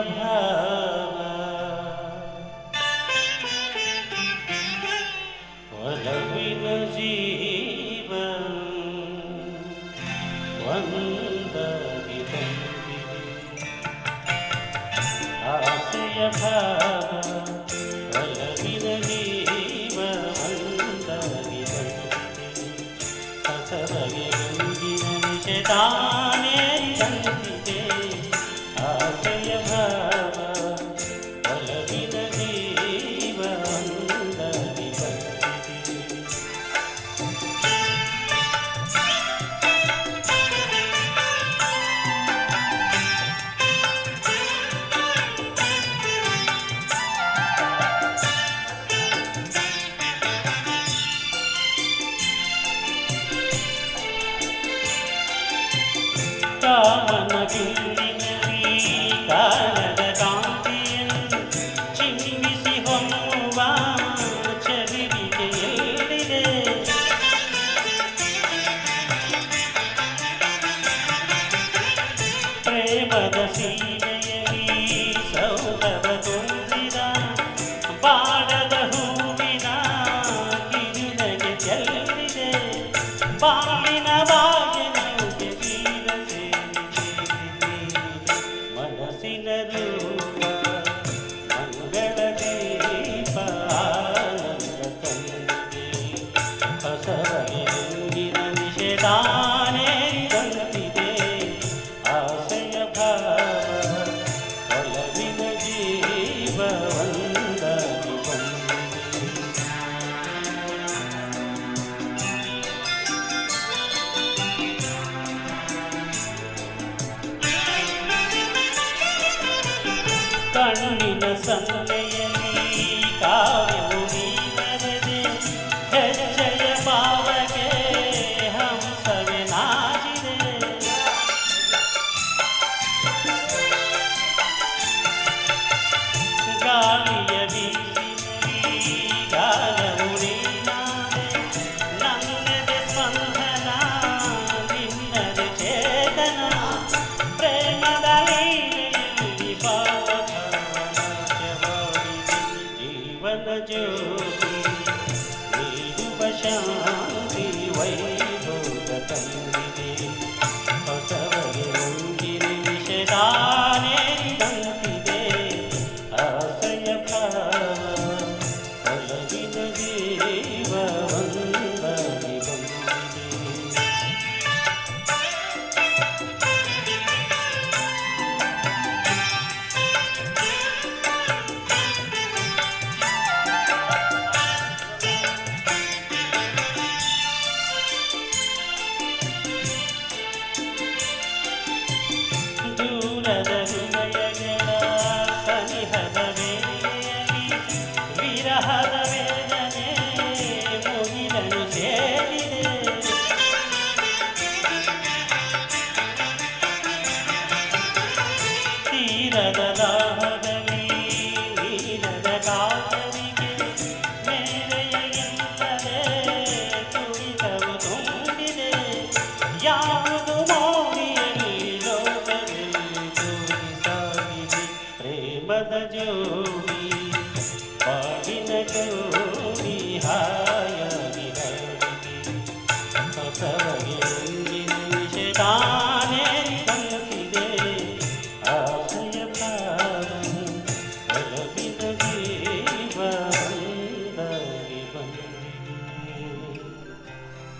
ಭಾವ ಒಲವಿನ ಜೀವ ಒಂದಾಗಿ ಬಂದಿದೆ ಆಸೆಯ ಭಾವ ಒಲವಿನ ಜೀವ ಒಂದಾಗಿ ಬಂದಿದೆ ಹೊಸಬಗೆ ಗುಂಗಿನ ನಿಷೇಧಾನೇ ತಂದಿದೆ ಆಸೆಯ ಭಾವ ಒಲವಿನ ಜೀವ ಒಂದಾಗಿ ಬಂದಿದೆ ಕಾಮನ ಬಿಂದಿನಲ್ಲಿ ಕಾಣದ ಕಾಂತಿಯನ್ನು ಚಿಮ್ಮಿಸಿ ಹೊಮ್ಮುವ ಚಲಿವಿಗೆ ಎಲ್ಲಿದೆ ಪ್ರೇಮದ ಸೀಮೆಯಲ್ಲಿ ಸೌರವ ತುಂಬಿದ ಬಾಡದ ಹೂವಿನ ಕಿರುನಗೆ ಚೆಲ್ಲಿದೆ ಬಾಳಿನ ಬಾಗಿಲುಗೆ ಬೀರ ಮನಸ್ಸಿನ ರೂಪ ಮಂಗಳ ದೀಪ ಆನಂದ ತಂದಿದೆ ಹೊಸಬಗೆ ಗುಂಗಿನ ನಿಷೇಧಾನೇ ತಂದಿದೆ ಆಸೆಯ ಭಾವ ಒಲವಿನ ಜೀವ ಒಂದಾಗಿ ಬಂದಿದೆ ಕಣ್ಣಿನ ಸನ್ನೆಯಲ್ಲಿ ಕಾವ್ಯವು ನೀನರದೆ ಹೆಜ್ಜೆಯ ಭಾವಕ್ಕೆ ಹಂಸವೇ ನಾಚಿದೆ ಗಾಳಿಯ ಬೀಸಿನಲ್ಲಿ ಗಾನವು ನೀನಾದೆ ನನ್ನದೆ ಸ್ಪಂದನ ನಿನ್ನದೆ ಚೇತನ ಪ್ರೇಮದ ಲೀಲೆಯಲ್ಲಿ ಜೀವನ ಜ್ಯೋತಿ ನೀಡುವ ಶಾಂತಿ ವೈಭೋಗ ತಂದಿದೆ ಹೊಸಬಗೆ ಗುಂಗಿನ ನಿಷೇಧಾನೇ ತಂದಿದೆ ಆಸೆಯ ಭಾವ ಒಲವಿನ ಜೀವ ಒಂದಾಗಿ ಬಂದಿದೆ ದೂರದ ಹೃದಯಗಳ ಸನಿಹದ ವೇಳೆಯಲ್ಲಿ ವಿರಹದ ವೇದನೆ ಮುಗಿಲನ್ನು ಸೇರಿದೆ ತೀರದ ದಾಹದಲ್ಲಿ ನೀರದ ಕಾತರಿಗೆ ಮೇರೆಯ ಇಲ್ಲದೆ ತುಳಿತವು ತುಂಬಿದೆ ಯಾವುದು ಮೋಡಿಯಲ್ಲಿ ಲೋಕದಲ್ಲಿ ತೋರಿಸಾಗಿದೆ ಪ್ರೇಮದ ಜೋಡಿ